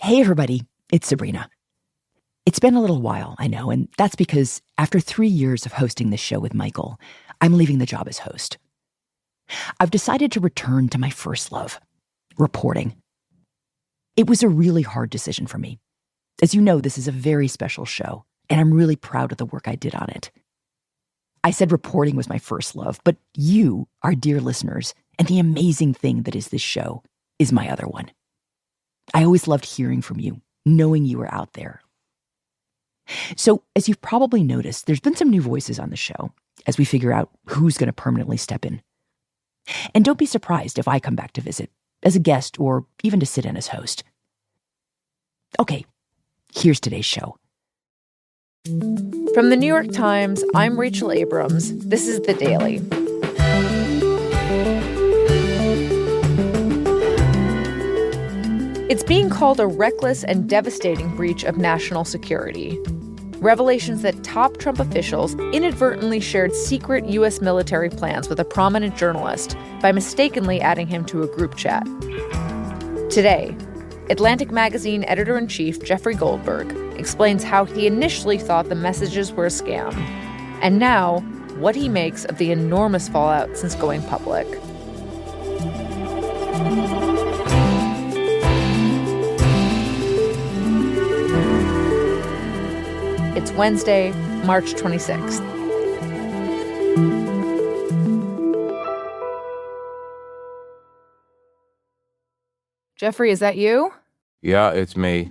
Hey, everybody. It's Sabrina. It's been a little while, I know, and that's because after 3 years of hosting this show with Michael, I'm leaving the job as host. I've decided to return to my first love, reporting. It was a really hard decision for me. As you know, this is a very special show, and I'm really proud of the work I did on it. I said reporting was my first love, but you, our dear listeners, and the amazing thing that is this show, is my other one. I always loved hearing from you, knowing you were out there. So, as you've probably noticed, there's been some new voices on the show as we figure out who's going to permanently step in. And don't be surprised if I come back to visit, as a guest or even to sit in as host. Okay, here's today's show. From the New York Times, I'm Rachel Abrams. This is The Daily. It's being called a reckless and devastating breach of national security. Revelations that top Trump officials inadvertently shared secret U.S. military plans with a prominent journalist by mistakenly adding him to a group chat. Today, Atlantic Magazine editor-in-chief Jeffrey Goldberg explains how he initially thought the messages were a scam, and now what he makes of the enormous fallout since going public. It's Wednesday, March 26th. Jeffrey, is that you? Yeah, it's me.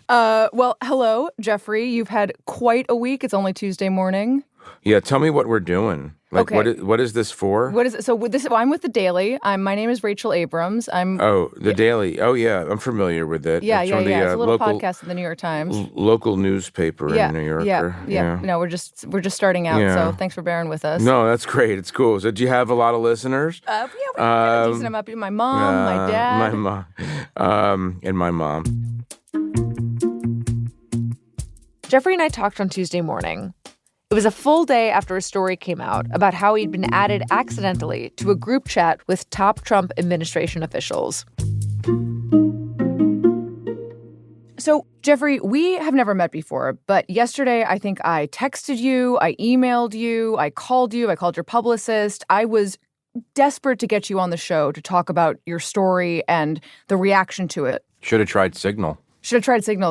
Well, hello, Jeffrey. You've had quite a week. It's only Tuesday morning. Yeah, tell me what we're doing. Like, Okay. what is this for? What is it? So I'm with The Daily. My name is Rachel Abrams. The Daily. Oh, yeah, I'm familiar with it. Yeah. It's from the, It's a little local, podcast in the New York Times. Local newspaper in New York. Yeah. No, we're just starting out. Yeah. So thanks for bearing with us. No, that's great. It's cool. So do you have a lot of listeners? Yeah, we got a decent amount. My mom, my dad. My mom. And my mom. Jeffrey and I talked on Tuesday morning. It was a full day after a story came out about how he'd been added accidentally to a group chat with top Trump administration officials. So, Jeffrey, we have never met before, but yesterday I think I texted you, I emailed you, I called your publicist. I was desperate to get you on the show to talk about your story and the reaction to it. Should have tried Signal.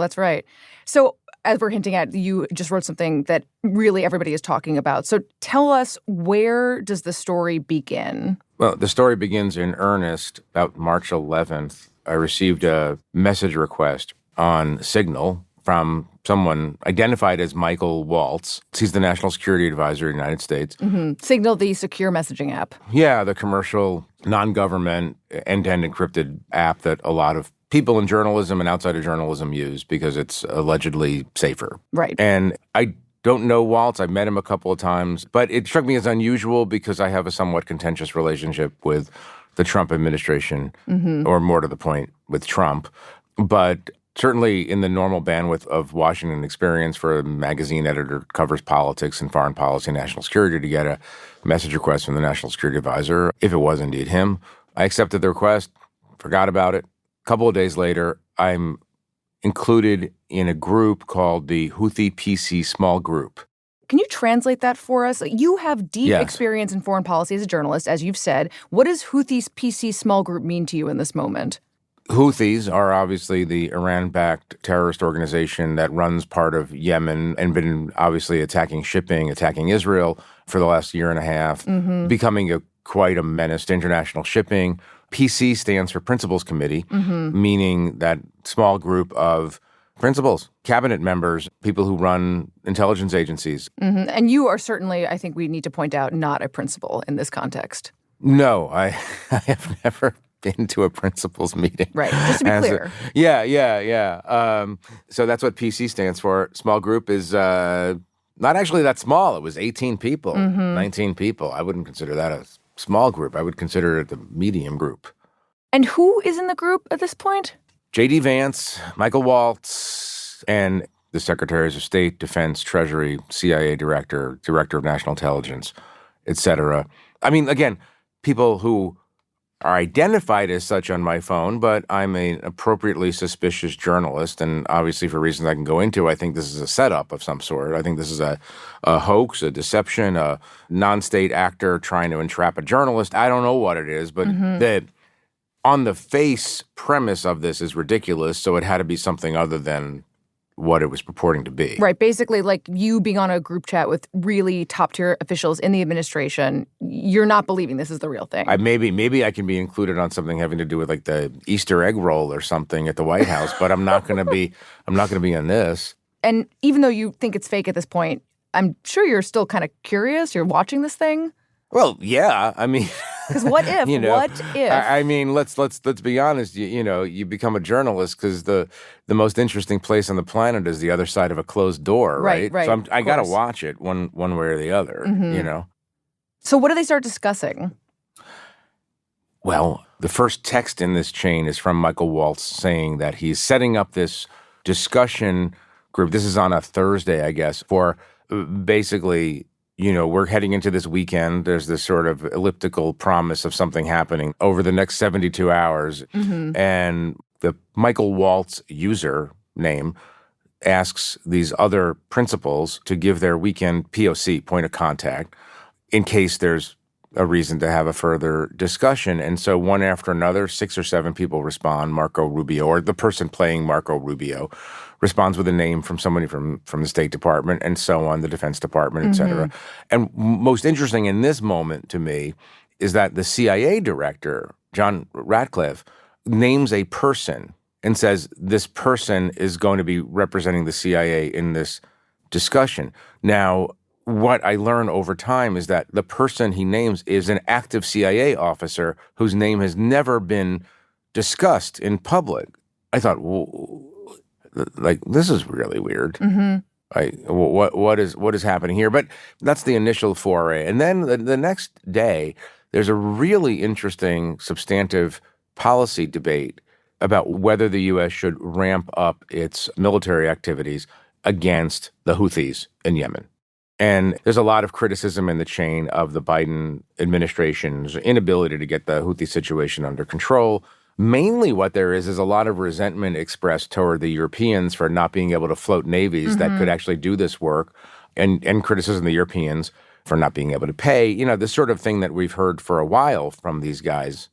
That's right. So, as we're hinting at, you just wrote something that really everybody is talking about. So tell us, where does the story begin? Well, the story begins in earnest about March 11th. I received a message request on Signal from someone identified as Michael Waltz. He's the National Security Advisor of the United States. Mm-hmm. Signal, the secure messaging app. Yeah, the commercial, non-government, end-to-end encrypted app that a lot of people in journalism and outside of journalism use because it's allegedly safer. Right. And I don't know Waltz. I've met him a couple of times, but it struck me as unusual because I have a somewhat contentious relationship with the Trump administration, or more to the point, with Trump. But certainly in the normal bandwidth of Washington experience for a magazine editor who covers politics and foreign policy and national security to get a message request from the National Security Advisor, if it was indeed him, I accepted the request, forgot about it. A couple of days later, I'm included in a group called the Houthi PC Small Group. Can you translate that for us? You have deep experience in foreign policy as a journalist, as you've said. What does Houthis PC Small Group mean to you in this moment? Houthis are obviously the Iran-backed terrorist organization that runs part of Yemen and been obviously attacking shipping, attacking Israel for the last year and a half, becoming quite a menace to international shipping. PC stands for Principals Committee, meaning that small group of principals, cabinet members, people who run intelligence agencies. And you are certainly, I think we need to point out, not a principal in this context. No, I have never been to a principals meeting. Right, just to be clear. So that's what PC stands for. Small group is not actually that small. It was 18 people, 19 people. I wouldn't consider that a small group. I would consider it the medium group. And who is in the group at this point? J.D. Vance, Michael Waltz, and the Secretaries of State, Defense, Treasury, CIA Director, Director of National Intelligence, et cetera. I mean, again, people who are identified as such on my phone, but I'm an appropriately suspicious journalist, and obviously for reasons I can go into, I think this is a setup of some sort. I think this is a hoax, a deception, a non-state actor trying to entrap a journalist. I don't know what it is, but the on the face premise of this is ridiculous, so it had to be something other than what it was purporting to be. Right. Basically, like you being on a group chat with really top-tier officials in the administration, you're not believing this is the real thing. Maybe I can be included on something having to do with like the Easter egg roll or something at the White House, but I'm not going to be on this. And even though you think it's fake at this point, I'm sure you're still kind of curious. You're watching this thing. Well, yeah. I mean, because what if? What if? I mean, let's be honest. You become a journalist because the most interesting place on the planet is the other side of a closed door, right? Right. So I got to watch it one way or the other. So what do they start discussing? Well, the first text in this chain is from Michael Waltz saying that he's setting up this discussion group. This is on a Thursday, I guess, for basically. We're heading into this weekend. There's this sort of elliptical promise of something happening over the next 72 hours. And the Michael Waltz user name asks these other principals to give their weekend POC, point of contact, in case there's a reason to have a further discussion. And so one after another, 6 or 7 people respond. Marco Rubio, or the person playing Marco Rubio, responds with a name from somebody from the State Department and so on, the Defense Department, et cetera. And most interesting in this moment to me is that the CIA director, John Ratcliffe, names a person and says this person is going to be representing the CIA in this discussion. Now, what I learn over time is that the person he names is an active CIA officer whose name has never been discussed in public. I thought, this is really weird. What is happening here? But that's the initial foray. And then the next day, there's a really interesting substantive policy debate about whether the U.S. should ramp up its military activities against the Houthis in Yemen. And there's a lot of criticism in the chain of the Biden administration's inability to get the Houthi situation under control. Mainly what there is a lot of resentment expressed toward the Europeans for not being able to float navies that could actually do this work, and criticism of the Europeans for not being able to pay, this sort of thing that we've heard for a while from these guys.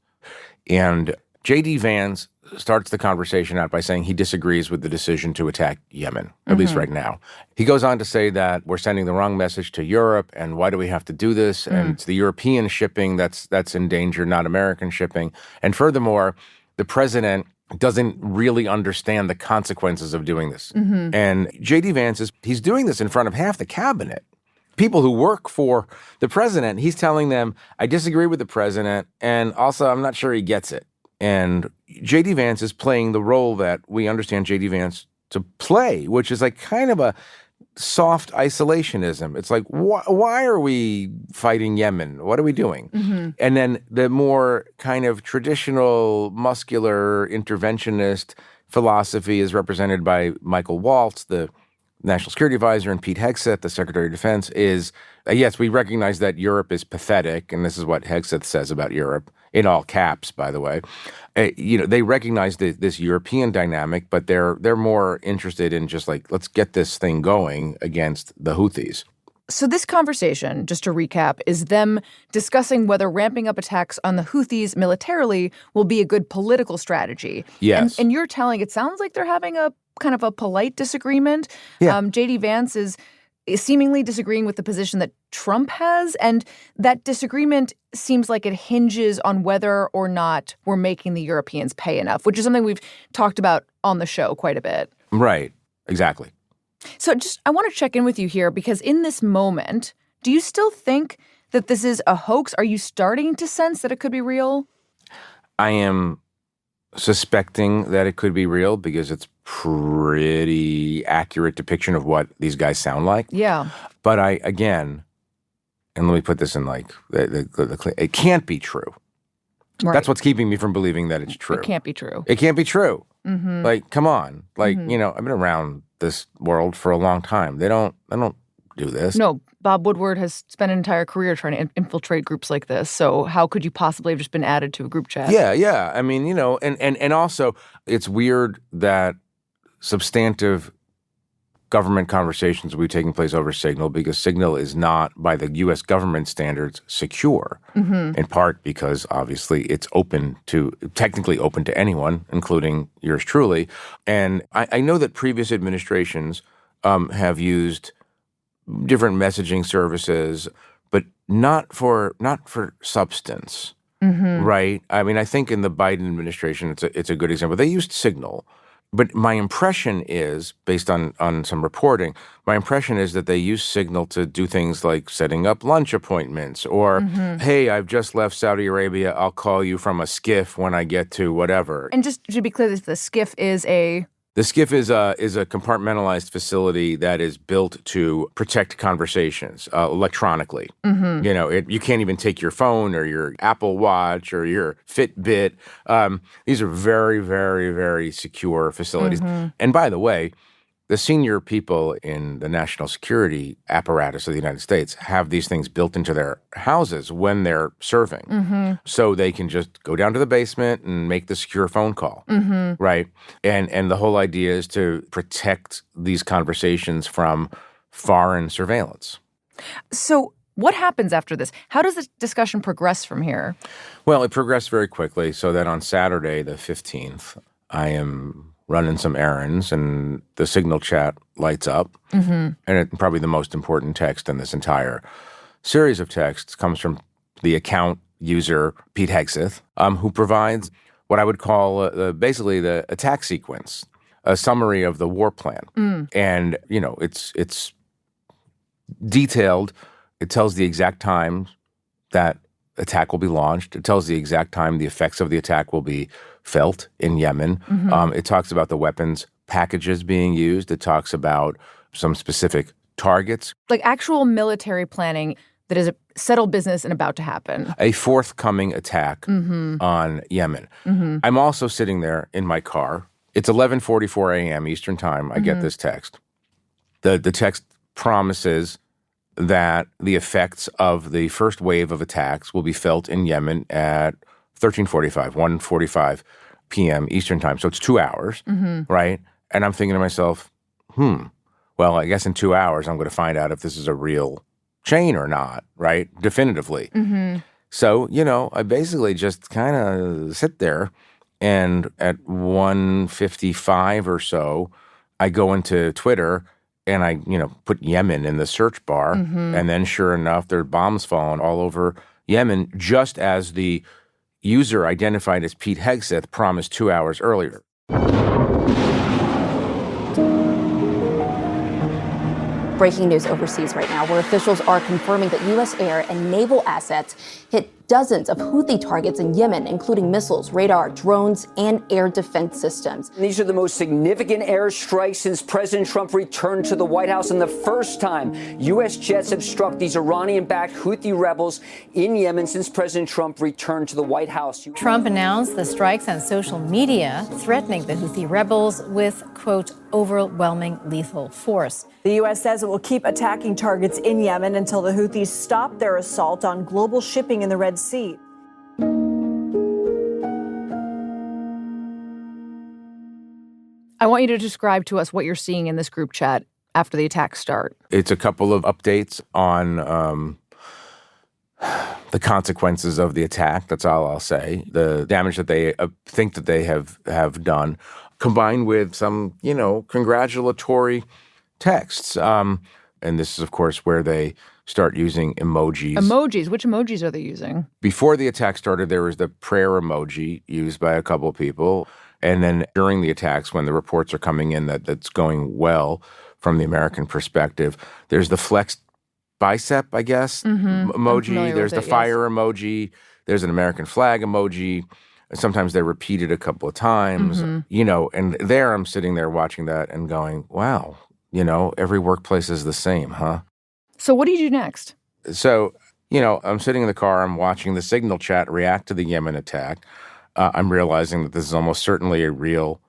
And J.D. Vance starts the conversation out by saying he disagrees with the decision to attack Yemen, at least right now. He goes on to say that we're sending the wrong message to Europe, and why do we have to do this? And it's the European shipping that's in danger, not American shipping. And furthermore, the president doesn't really understand the consequences of doing this. And J.D. Vance he's doing this in front of half the cabinet. People who work for the president, he's telling them, I disagree with the president, and also I'm not sure he gets it. And J.D. Vance is playing the role that we understand J.D. Vance to play, which is like kind of a soft isolationism. It's like, why are we fighting Yemen? What are we doing? And then the more kind of traditional, muscular, interventionist philosophy is represented by Michael Waltz, the National Security Advisor, and Pete Hegseth, the Secretary of Defense, is, yes, we recognize that Europe is pathetic, and this is what Hegseth says about Europe, in all caps, by the way. They recognize this European dynamic, but they're more interested in just like, let's get this thing going against the Houthis. So this conversation, just to recap, is them discussing whether ramping up attacks on the Houthis militarily will be a good political strategy. Yes. And you're telling, it sounds like they're having a kind of a polite disagreement. Yeah. J.D. Vance is seemingly disagreeing with the position that Trump has, and that disagreement seems like it hinges on whether or not we're making the Europeans pay enough, which is something we've talked about on the show quite a bit. Right. Exactly. So I want to check in with you here, because in this moment, do you still think that this is a hoax? Are you starting to sense that it could be real? I am suspecting that it could be real because it's pretty accurate depiction of what these guys sound like. Yeah. But and let me put this in like, it can't be true. Right. That's what's keeping me from believing that it's true. It can't be true. It can't be true. Like, come on. Like, I've been around this world for a long time. They don't do this. No, Bob Woodward has spent an entire career trying to infiltrate groups like this. So how could you possibly have just been added to a group chat? Yeah. I mean, and also it's weird that substantive government conversations will be taking place over Signal because Signal is not, by the U.S. government standards, secure, in part because, obviously, it's technically open to anyone, including yours truly. And I know that previous administrations have used different messaging services, but not for substance, right? I mean, I think in the Biden administration, it's a good example. They used Signal. But my impression is, based on some reporting, my impression is that they use Signal to do things like setting up lunch appointments or, hey, I've just left Saudi Arabia. I'll call you from a skiff when I get to whatever. And just to be clear, the skiff is a... The skiff is a compartmentalized facility that is built to protect conversations electronically. You can't even take your phone or your Apple Watch or your Fitbit. These are very, very, very secure facilities. And by the way, the senior people in the national security apparatus of the United States have these things built into their houses when they're serving. So they can just go down to the basement and make the secure phone call, right? And the whole idea is to protect these conversations from foreign surveillance. So what happens after this? How does the discussion progress from here? Well, it progressed very quickly so that on Saturday, the 15th, I am running some errands, and the Signal chat lights up. And probably the most important text in this entire series of texts comes from the account user, Pete Hegseth, who provides what I would call basically the attack sequence, a summary of the war plan. And, it's detailed. It tells the exact time that attack will be launched. It tells the exact time the effects of the attack will be felt in Yemen. It talks about the weapons packages being used. It talks about some specific targets. Like actual military planning that is a settled business and about to happen. A forthcoming attack on Yemen. I'm also sitting there in my car. It's 11:44 a.m. Eastern Time. I get this text. The text promises that the effects of the first wave of attacks will be felt in Yemen at 1:45 p.m. Eastern Time. So it's 2 hours, right? And I'm thinking to myself, well, I guess in 2 hours I'm going to find out if this is a real chain or not, right? Definitively. So, I basically just kind of sit there, and at 1:55 or so, I go into Twitter and I, put Yemen in the search bar. And then sure enough, there are bombs falling all over Yemen, just as the user identified as Pete Hegseth promised 2 hours earlier. Breaking news overseas right now, where officials are confirming that U.S. air and naval assets hit dozens of Houthi targets in Yemen, including missiles, radar, drones, and air defense systems. These are the most significant airstrikes since President Trump returned to the White House, and the first time U.S. jets have struck these Iranian-backed Houthi rebels in Yemen since President Trump returned to the White House. Trump announced the strikes on social media, threatening the Houthi rebels with, quote, overwhelming lethal force. The U.S. says it will keep attacking targets in Yemen until the Houthis stop their assault on global shipping in the Red Sea. I want you to describe to us what you're seeing in this group chat after the attacks start. It's a couple of updates on the consequences of the attack. That's all I'll say. The damage that they think that they have done, combined with some, congratulatory texts. And this is, of course, where they start using emojis. Emojis? Which emojis are they using? Before the attack started, there was the prayer emoji used by a couple of people. And then during the attacks, when the reports are coming in that's going well from the American perspective, there's the flexed bicep, I guess, emoji. There's the fire emoji. There's an American flag emoji. Sometimes they're repeated a couple of times, and there I'm sitting there watching that and going, wow, every workplace is the same, huh? So what do you do next? So, I'm sitting in the car, I'm watching the Signal chat react to the Yemen attack. I'm realizing that this is almost certainly a real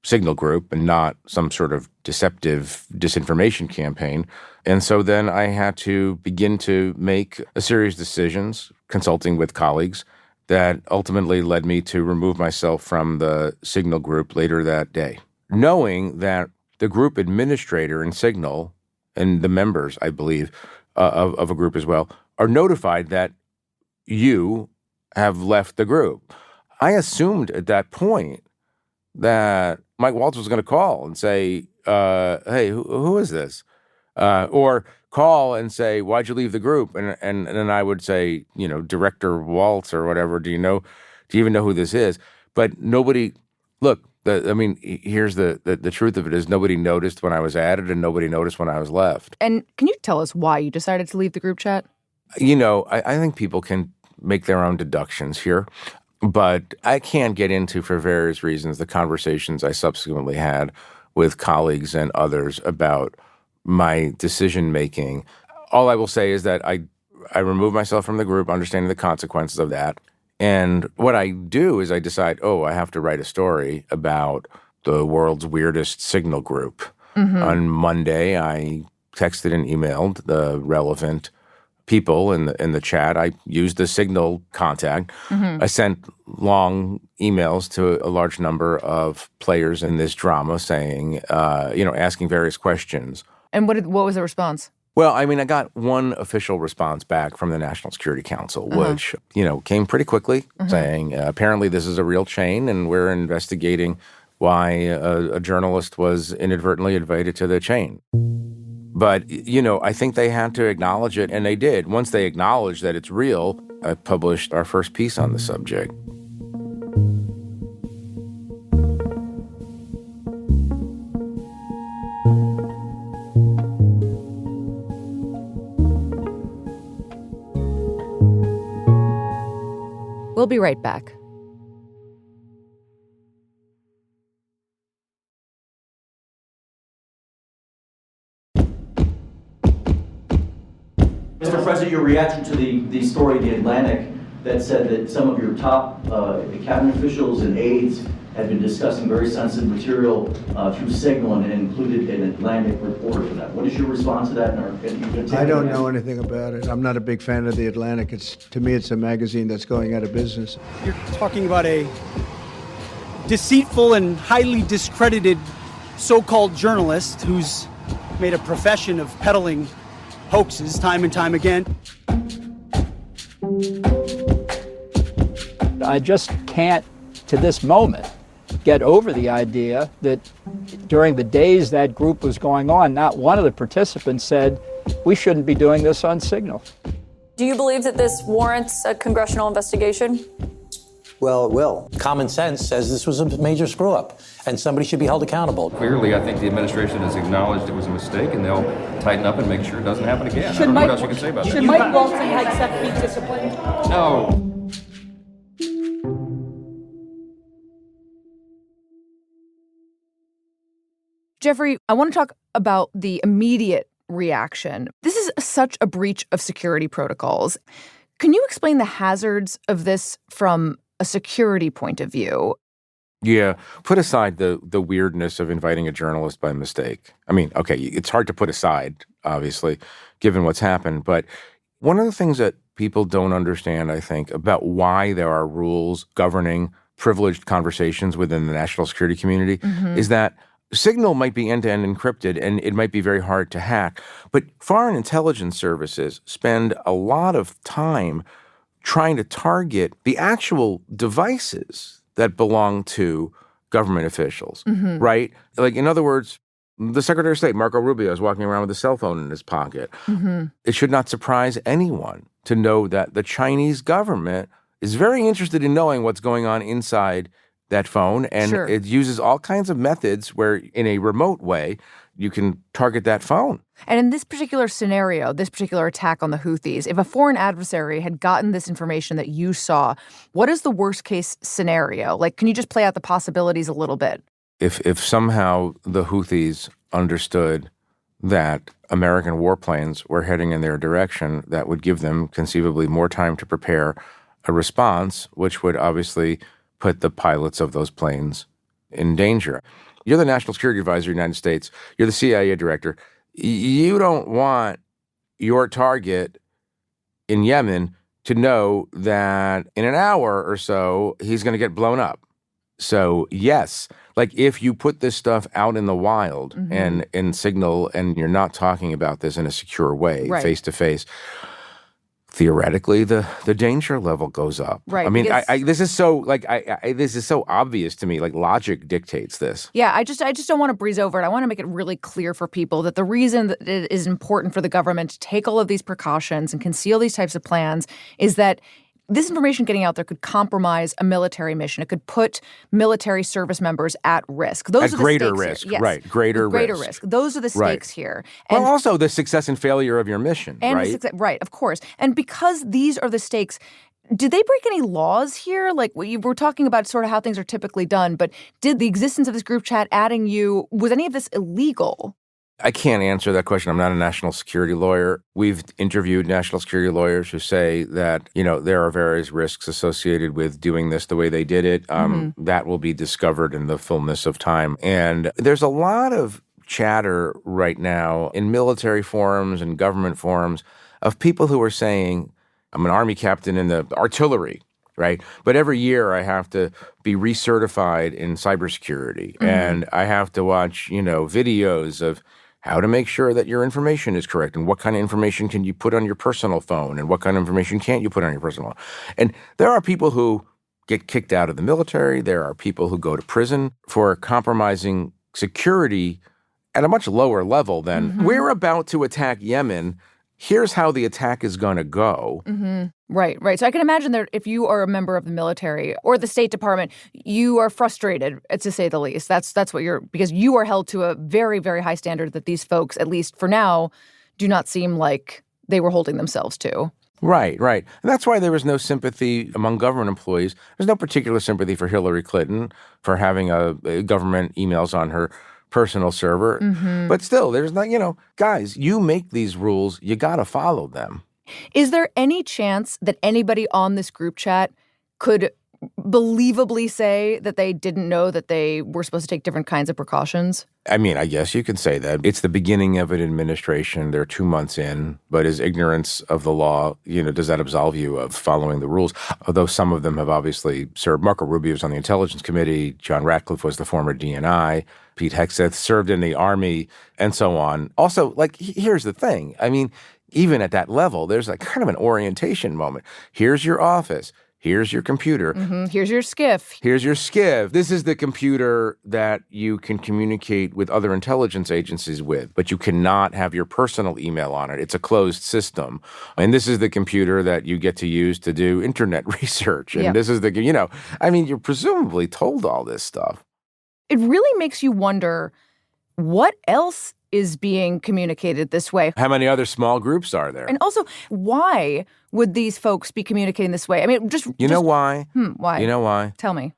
Signal group and not some sort of deceptive disinformation campaign. And so then I had to begin to make a series of decisions, consulting with colleagues, that ultimately led me to remove myself from the Signal group later that day, knowing that the group administrator in Signal and the members, I believe, of a group as well, are notified that you have left the group. I assumed at that point that Mike Waltz was going to call and say, hey, who is this? Or call and say, why'd you leave the group? And then I would say, Director Waltz or whatever, do you even know who this is? But nobody, look, here's the truth of it is nobody noticed when I was added and nobody noticed when I was left. And can you tell us why you decided to leave the group chat? I think people can make their own deductions here. But I can't get into, for various reasons, the conversations I subsequently had with colleagues and others about my decision-making. All I will say is that I removed myself from the group, understanding the consequences of that. And what I do is I decide, I have to write a story about the world's weirdest Signal group. Mm-hmm. On Monday, I texted and emailed the relevant people in the chat. I used the Signal contact. Mm-hmm. I sent long emails to a large number of players in this drama saying, asking various questions. And what was the response? Well, I got one official response back from the National Security Council, which, came pretty quickly, saying, apparently this is a real chain and we're investigating why a journalist was inadvertently invited to the chain. But, I think they had to acknowledge it, and they did. Once they acknowledged that it's real, I published our first piece on the subject. We'll be right back. Mr. President, your reaction to the story in The Atlantic that said that some of your top cabinet officials and aides had been discussing very sensitive material through Signal and included an Atlantic reporter for that. What is your response to that? I don't know anything about it. I'm not a big fan of The Atlantic. To me, it's a magazine that's going out of business. You're talking about a deceitful and highly discredited so-called journalist who's made a profession of peddling hoaxes time and time again. I just can't, to this moment, get over the idea that during the days that group was going on, not one of the participants said, we shouldn't be doing this on Signal. Do you believe that this warrants a congressional investigation? Well, it will. Common sense says this was a major screw-up, and somebody should be held accountable. Clearly, I think the administration has acknowledged it was a mistake, and they'll tighten up and make sure it doesn't happen again. I don't know what else you can say about that. Should Mike Waltz and Hegseth be disciplined? No. Jeffrey, I want to talk about the immediate reaction. This is such a breach of security protocols. Can you explain the hazards of this from a security point of view? Yeah, put aside the weirdness of inviting a journalist by mistake. Okay, it's hard to put aside, obviously, given what's happened. But one of the things that people don't understand, I think, about why there are rules governing privileged conversations within the national security community is that Signal might be end-to-end encrypted and it might be very hard to hack, but foreign intelligence services spend a lot of time trying to target the actual devices that belong to government officials, right? Like, in other words, the Secretary of State, Marco Rubio, is walking around with a cell phone in his pocket. It should not surprise anyone to know that the Chinese government is very interested in knowing what's going on inside that phone, and it uses all kinds of methods where, in a remote way, you can target that phone. And in this particular scenario, this particular attack on the Houthis, if a foreign adversary had gotten this information that you saw, what is the worst case scenario? Like, can you just play out the possibilities a little bit? If somehow the Houthis understood that American warplanes were heading in their direction, that would give them conceivably more time to prepare a response, which would obviously put the pilots of those planes in danger. You're the National Security Advisor of the United States. You're the CIA director. You don't want your target in Yemen to know that in an hour or so, he's going to get blown up. So, yes, like if you put this stuff out in the wild and in Signal and you're not talking about this in a secure way, face to face, theoretically, the danger level goes up. Right. I mean, this is so this is so obvious to me. Like logic dictates this. Yeah, I just don't want to breeze over it. I want to make it really clear for people that the reason that it is important for the government to take all of these precautions and conceal these types of plans is that this information getting out there could compromise a military mission. It could put military service members at risk. Those are the greater stakes risk, here. Yes. right? Greater risk. Those are the stakes here. And well, also the success and failure of your mission, and right? Right, of course. And because these are the stakes, did they break any laws here? Like we're talking about sort of how things are typically done, but did the existence of this group chat was any of this illegal? I can't answer that question. I'm not a national security lawyer. We've interviewed national security lawyers who say that, there are various risks associated with doing this the way they did it. That will be discovered in the fullness of time. And there's a lot of chatter right now in military forums and government forums of people who are saying, I'm an Army captain in the artillery, right? But every year I have to be recertified in cybersecurity. And I have to watch, videos of how to make sure that your information is correct and what kind of information can you put on your personal phone and what kind of information can't you put on your personal phone. And there are people who get kicked out of the military. There are people who go to prison for compromising security at a much lower level than we're about to attack Yemen. Here's how the attack is going to go. Right. So I can imagine that if you are a member of the military or the State Department, you are frustrated, to say the least. That's what because you are held to a very, very high standard that these folks, at least for now, do not seem like they were holding themselves to. Right. And that's why there was no sympathy among government employees. There's no particular sympathy for Hillary Clinton for having a government emails on her personal server. But still, there's not, guys, you make these rules, you got to follow them. Is there any chance that anybody on this group chat could believably say that they didn't know that they were supposed to take different kinds of precautions? I mean, I guess you could say that. It's the beginning of an administration. They're 2 months in. But is ignorance of the law, does that absolve you of following the rules? Although some of them have obviously served. Marco Rubio was on the Intelligence Committee. John Ratcliffe was the former DNI. Pete Hegseth served in the Army and so on. Also, here's the thing. I mean, even at that level, there's kind of an orientation moment. Here's your office. Here's your computer. Here's your skiff. Here's your skiff. This is the computer that you can communicate with other intelligence agencies with, but you cannot have your personal email on it. It's a closed system. And this is the computer that you get to use to do internet research. And this is you're presumably told all this stuff. It really makes you wonder what else is being communicated this way. How many other small groups are there? And also, why would these folks be communicating this way? I mean, know why? Why? You know why? Tell me.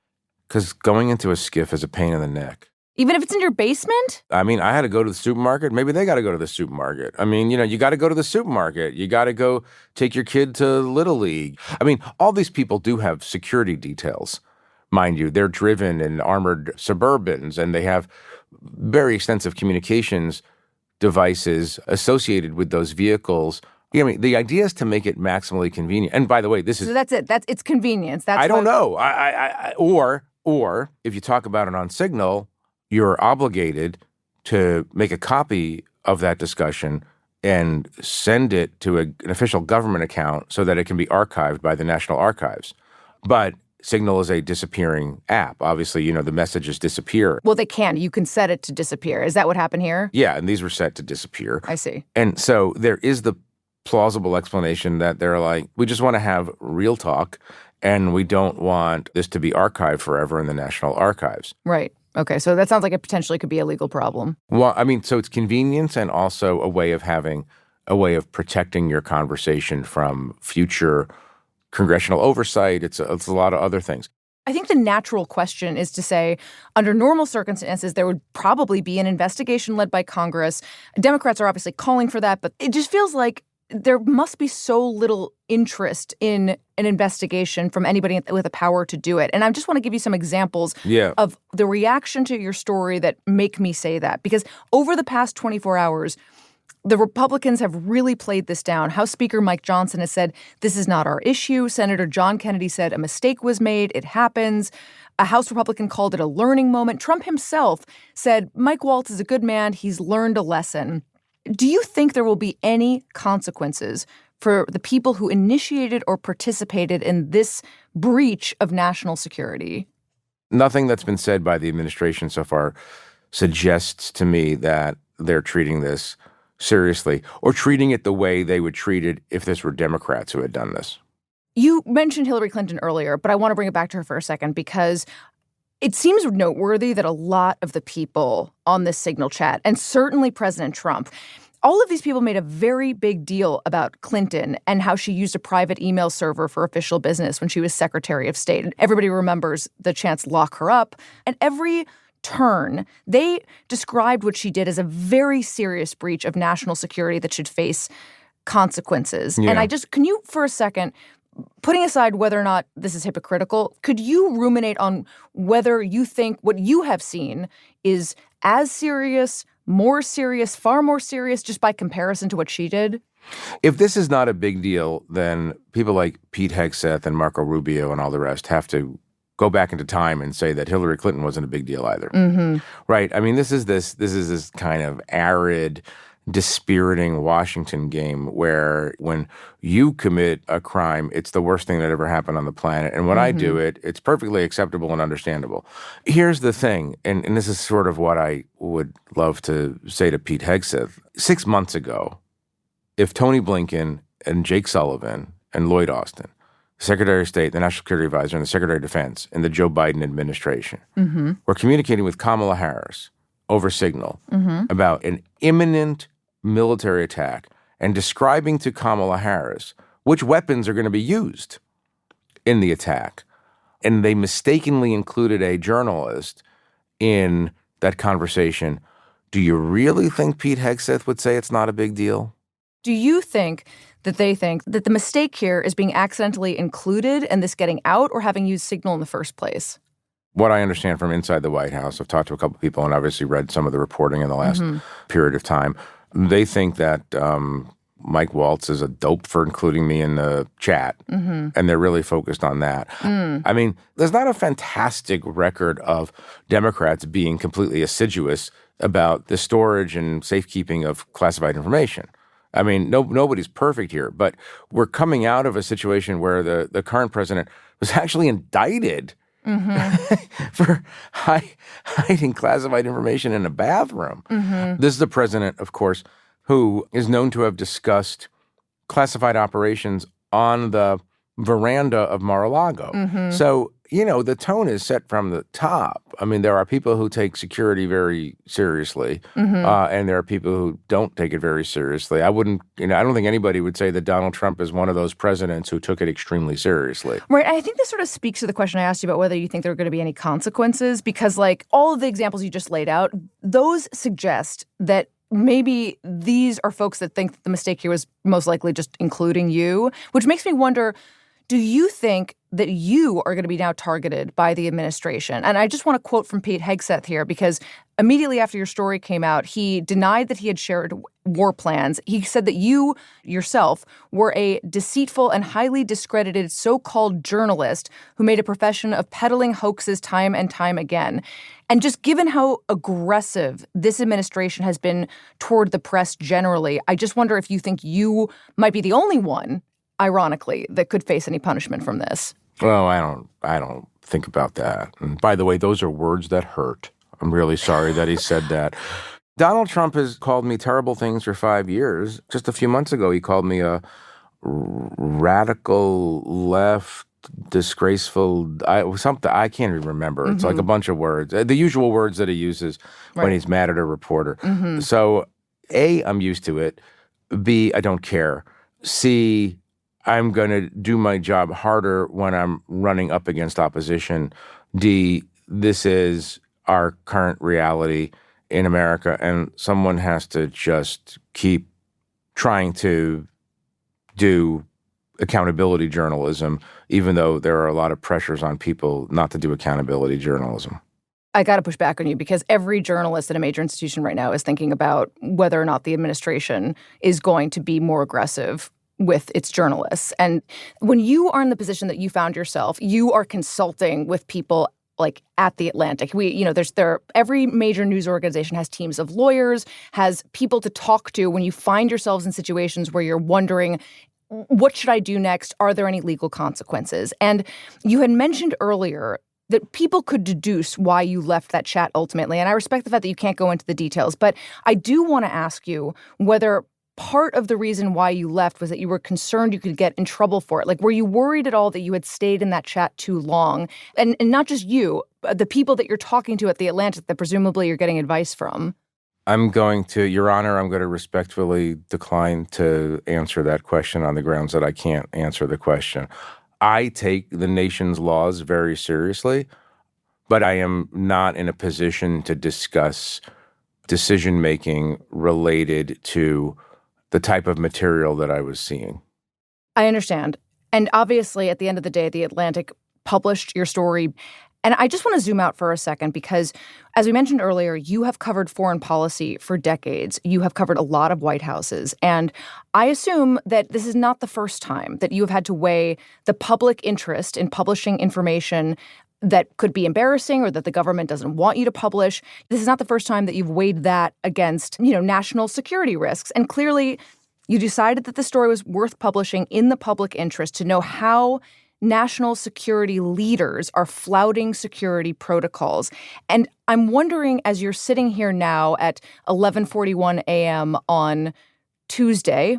Because going into a skiff is a pain in the neck. Even if it's in your basement? I mean, I had to go to the supermarket. Maybe they got to go to the supermarket. I mean, you got to go to the supermarket. You got to go take your kid to Little League. I mean, all these people do have security details. Mind you, they're driven in armored Suburbans, and they have very extensive communications devices associated with those vehicles. I mean, the idea is to make it maximally convenient. And by the way, So that's it. It's convenience. I don't know. Or if you talk about it on Signal, you're obligated to make a copy of that discussion and send it to an official government account so that it can be archived by the National Archives. But Signal is a disappearing app. Obviously, the messages disappear. Well, they can. You can set it to disappear. Is that what happened here? Yeah, and these were set to disappear. I see. And so there is the plausible explanation that they're like, we just want to have real talk, and we don't want this to be archived forever in the National Archives. Right. Okay, so that sounds like it potentially could be a legal problem. Well, I mean, so it's convenience and also a way of protecting your conversation from future congressional oversight. It's a lot of other things. I think the natural question is to say, under normal circumstances, there would probably be an investigation led by Congress. Democrats are obviously calling for that, but it just feels like there must be so little interest in an investigation from anybody with the power to do it. And I just want to give you some examples of the reaction to your story that make me say that. Because over the past 24 hours, the Republicans have really played this down. House Speaker Mike Johnson has said, this is not our issue. Senator John Kennedy said a mistake was made. It happens. A House Republican called it a learning moment. Trump himself said, Mike Waltz is a good man. He's learned a lesson. Do you think there will be any consequences for the people who initiated or participated in this breach of national security? Nothing that's been said by the administration so far suggests to me that they're treating this seriously or treating it the way they would treat it if this were Democrats who had done this. You mentioned Hillary Clinton earlier, but I want to bring it back to her for a second because it seems noteworthy that a lot of the people on this Signal chat, and certainly President Trump, all of these people made a very big deal about Clinton and how she used a private email server for official business when she was Secretary of State. And everybody remembers the chance lock her up. And every turn, they described what she did as a very serious breach of national security that should face consequences. Yeah. And can you for a second, putting aside whether or not this is hypocritical, could you ruminate on whether you think what you have seen is as serious, more serious, far more serious, just by comparison to what she did? If this is not a big deal, then people like Pete Hegseth and Marco Rubio and all the rest have to go back into time and say that Hillary Clinton wasn't a big deal either. Mm-hmm. Right? I mean, this is this kind of arid, dispiriting Washington game where when you commit a crime, it's the worst thing that ever happened on the planet. And when I do it, it's perfectly acceptable and understandable. Here's the thing, and this is sort of what I would love to say to Pete Hegseth. 6 months ago, if Tony Blinken and Jake Sullivan and Lloyd Austin, Secretary of State, the National Security Advisor, and the Secretary of Defense in the Joe Biden administration were communicating with Kamala Harris over Signal about an imminent military attack and describing to Kamala Harris which weapons are going to be used in the attack. And they mistakenly included a journalist in that conversation. Do you really think Pete Hegseth would say it's not a big deal? Do you think that they think that the mistake here is being accidentally included and this getting out or having used Signal in the first place? What I understand from inside the White House, I've talked to a couple of people and obviously read some of the reporting in the last period of time. They think that Mike Waltz is a dope for including me in the chat, and they're really focused on that. I mean, there's not a fantastic record of Democrats being completely assiduous about the storage and safekeeping of classified information. I mean, nobody's perfect here, but we're coming out of a situation where the current president was actually indicted for hiding classified information in a bathroom. This is the president, of course, who is known to have discussed classified operations on the veranda of Mar-a-Lago. So, the tone is set from the top. I mean, there are people who take security very seriously, and there are people who don't take it very seriously. I don't think anybody would say that Donald Trump is one of those presidents who took it extremely seriously. Right. I think this sort of speaks to the question I asked you about whether you think there are going to be any consequences, because all of the examples you just laid out, those suggest that maybe these are folks that think that the mistake here was most likely just including you, which makes me wonder, do you think that you are going to be now targeted by the administration? And I just want to quote from Pete Hegseth here, because immediately after your story came out, he denied that he had shared war plans. He said that you yourself were a deceitful and highly discredited so-called journalist who made a profession of peddling hoaxes time and time again. And just given how aggressive this administration has been toward the press generally, I just wonder if you think you might be the only one, ironically, that could face any punishment from this. Well, I don't think about that. And by the way, those are words that hurt. I'm really sorry that he said that. Donald Trump has called me terrible things for 5 years. Just a few months ago, he called me a radical left, disgraceful, something I can't even remember. It's like a bunch of words, the usual words that he uses when he's mad at a reporter. So A, I'm used to it. B, I don't care. C, I'm going to do my job harder when I'm running up against opposition. D, this is our current reality in America, and someone has to just keep trying to do accountability journalism, even though there are a lot of pressures on people not to do accountability journalism. I got to push back on you because every journalist at a major institution right now is thinking about whether or not the administration is going to be more aggressive with its journalists. And when you are in the position that you found yourself, you are consulting with people like at the Atlantic. Every major news organization has teams of lawyers, has people to talk to when you find yourselves in situations where you're wondering, what should I do next? Are there any legal consequences? And you had mentioned earlier that people could deduce why you left that chat ultimately. And I respect the fact that you can't go into the details. But I do want to ask you whether part of the reason why you left was that you were concerned you could get in trouble for it. Like, were you worried at all that you had stayed in that chat too long? And not just you, but the people that you're talking to at the Atlantic that presumably you're getting advice from. Your Honor, I'm going to respectfully decline to answer that question on the grounds that I can't answer the question. I take the nation's laws very seriously, but I am not in a position to discuss decision-making related to the type of material that I was seeing. I understand. And obviously, at the end of the day, The Atlantic published your story. And I just want to zoom out for a second because, as we mentioned earlier, you have covered foreign policy for decades. You have covered a lot of White Houses. And I assume that this is not the first time that you have had to weigh the public interest in publishing information that could be embarrassing or that the government doesn't want you to publish. This is not the first time that you've weighed that against, national security risks. And clearly, you decided that the story was worth publishing in the public interest to know how national security leaders are flouting security protocols. And I'm wondering, as you're sitting here now at 11:41 a.m. on Tuesday,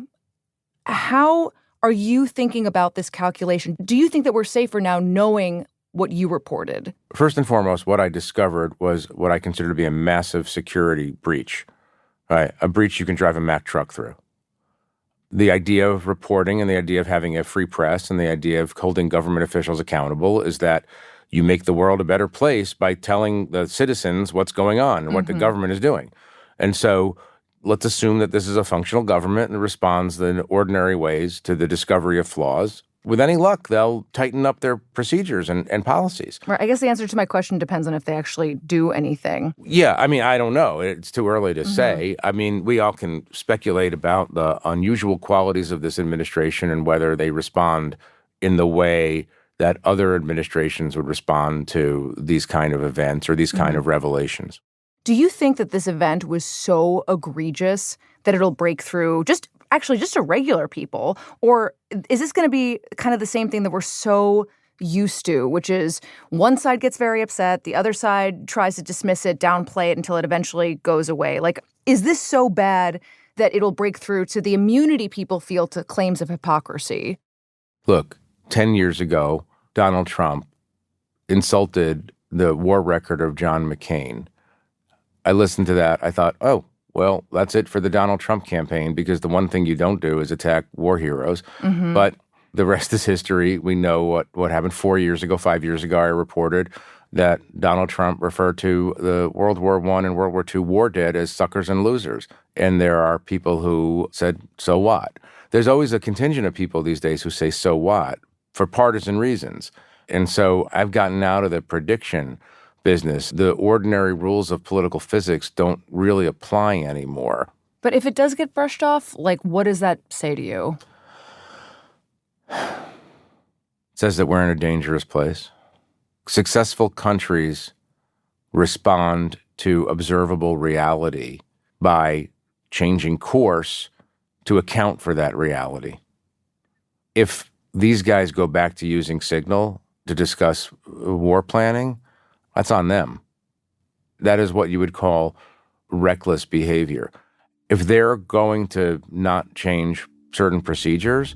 how are you thinking about this calculation? Do you think that we're safer now knowing what you reported? First and foremost, what I discovered was what I consider to be a massive security breach, right? A breach you can drive a Mack truck through. The idea of reporting and the idea of having a free press and the idea of holding government officials accountable is that you make the world a better place by telling the citizens what's going on and what the government is doing. And so let's assume that this is a functional government and responds in ordinary ways to the discovery of flaws. With any luck, they'll tighten up their procedures and policies. Right. I guess the answer to my question depends on if they actually do anything. Yeah, I don't know. It's too early to say. We all can speculate about the unusual qualities of this administration and whether they respond in the way that other administrations would respond to these kind of events or these kind of revelations. Do you think that this event was so egregious that it'll break through just to regular people? Or is this going to be kind of the same thing that we're so used to, which is one side gets very upset, the other side tries to dismiss it, downplay it until it eventually goes away? Like, is this so bad that it'll break through to the immunity people feel to claims of hypocrisy? Look, 10 years ago, Donald Trump insulted the war record of John McCain. I listened to that. I thought, oh, well, that's it for the Donald Trump campaign, because the one thing you don't do is attack war heroes. But the rest is history. We know what happened 5 years ago, I reported that Donald Trump referred to the World War I and World War II war dead as suckers and losers. And there are people who said, so what? There's always a contingent of people these days who say, so what? For partisan reasons. And so I've gotten out of the prediction business. The ordinary rules of political physics don't really apply anymore. But if it does get brushed off, what does that say to you? It says that we're in a dangerous place. Successful countries respond to observable reality by changing course to account for that reality. If these guys go back to using signal to discuss war planning, that's on them. That is what you would call reckless behavior. If they're going to not change certain procedures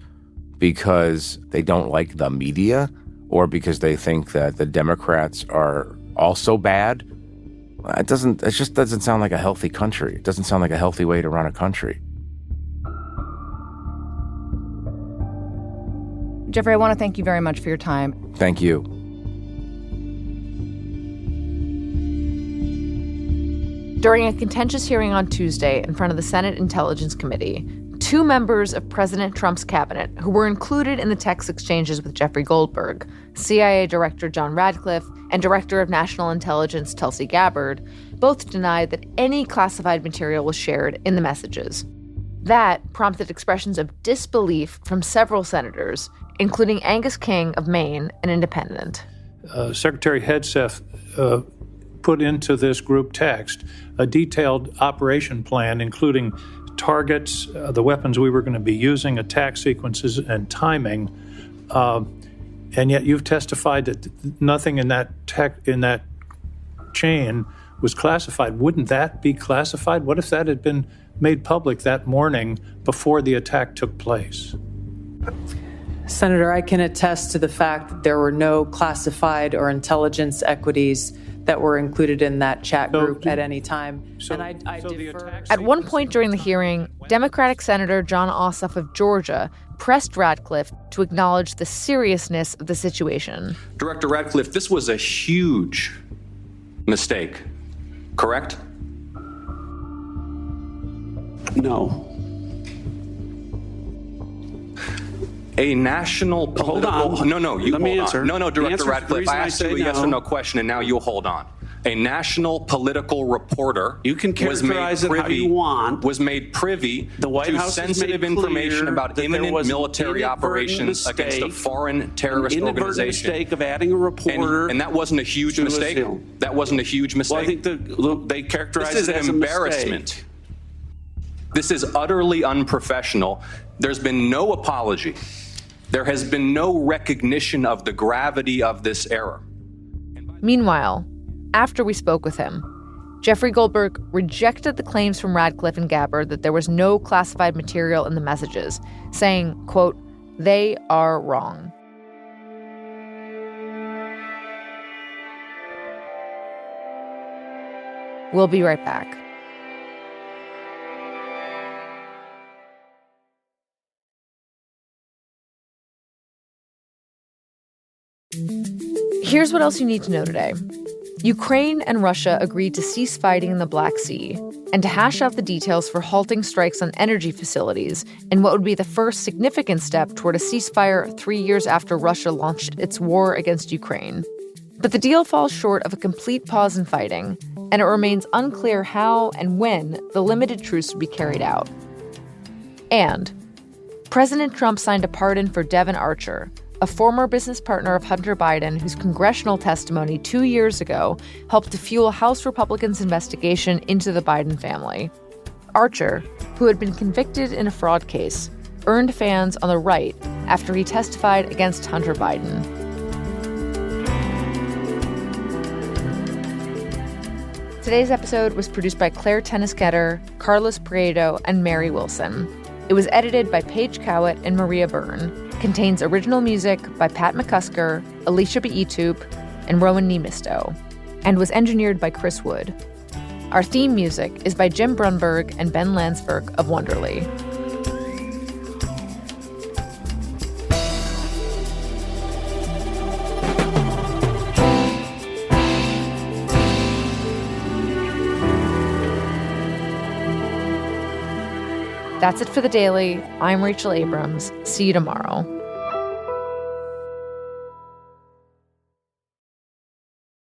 because they don't like the media or because they think that the Democrats are also bad, it just doesn't sound like a healthy country. It doesn't sound like a healthy way to run a country. Jeffrey, I want to thank you very much for your time. Thank you. During a contentious hearing on Tuesday in front of the Senate Intelligence Committee, two members of President Trump's cabinet who were included in the text exchanges with Jeffrey Goldberg, CIA Director John Radcliffe and Director of National Intelligence Tulsi Gabbard, both denied that any classified material was shared in the messages. That prompted expressions of disbelief from several senators, including Angus King of Maine, an independent. Secretary Hegseth put into this group text a detailed operation plan, including targets, the weapons we were going to be using, attack sequences, and timing. And yet you've testified that nothing in that chain was classified. Wouldn't that be classified? What if that had been made public that morning before the attack took place? Senator, I can attest to the fact that there were no classified or intelligence equities that were included in that chat group at any time. And I defer. At one point during the hearing, Democratic Senator John Ossoff of Georgia pressed Radcliffe to acknowledge the seriousness of the situation. Director Radcliffe, this was a huge mistake, correct? No. A national political... Hold on. No, you Let me answer. No, Director Radcliffe, I asked you a yes or no no question, and now you'll hold on. A national political reporter... You can characterize it how you want. ...was made privy the White to House sensitive information about imminent military operations against a foreign terrorist organization. Mistake of adding a reporter... And that wasn't a huge mistake? That wasn't a huge mistake? Well, I think they characterize it as a mistake. This is an embarrassment. This is utterly unprofessional. There's been no apology. There has been no recognition of the gravity of this error. Meanwhile, after we spoke with him, Jeffrey Goldberg rejected the claims from Radcliffe and Gabbard that there was no classified material in the messages, saying, quote, "They are wrong." We'll be right back. Here's what else you need to know today. Ukraine and Russia agreed to cease fighting in the Black Sea and to hash out the details for halting strikes on energy facilities in what would be the first significant step toward a ceasefire 3 years after Russia launched its war against Ukraine. But the deal falls short of a complete pause in fighting, and it remains unclear how and when the limited truce would be carried out. And President Trump signed a pardon for Devon Archer, a former business partner of Hunter Biden whose congressional testimony 2 years ago helped to fuel House Republicans' investigation into the Biden family. Archer, who had been convicted in a fraud case, earned fans on the right after he testified against Hunter Biden. Today's episode was produced by Claire Tennisketter, Carlos Prieto, and Mary Wilson. It was edited by Paige Cowett and Maria Byrne, contains original music by Pat McCusker, Alicia Beetoop, and Rowan Nemisto, and was engineered by Chris Wood. Our theme music is by Jim Brunberg and Ben Landsberg of Wonderly. That's it for The Daily. I'm Rachel Abrams. See you tomorrow.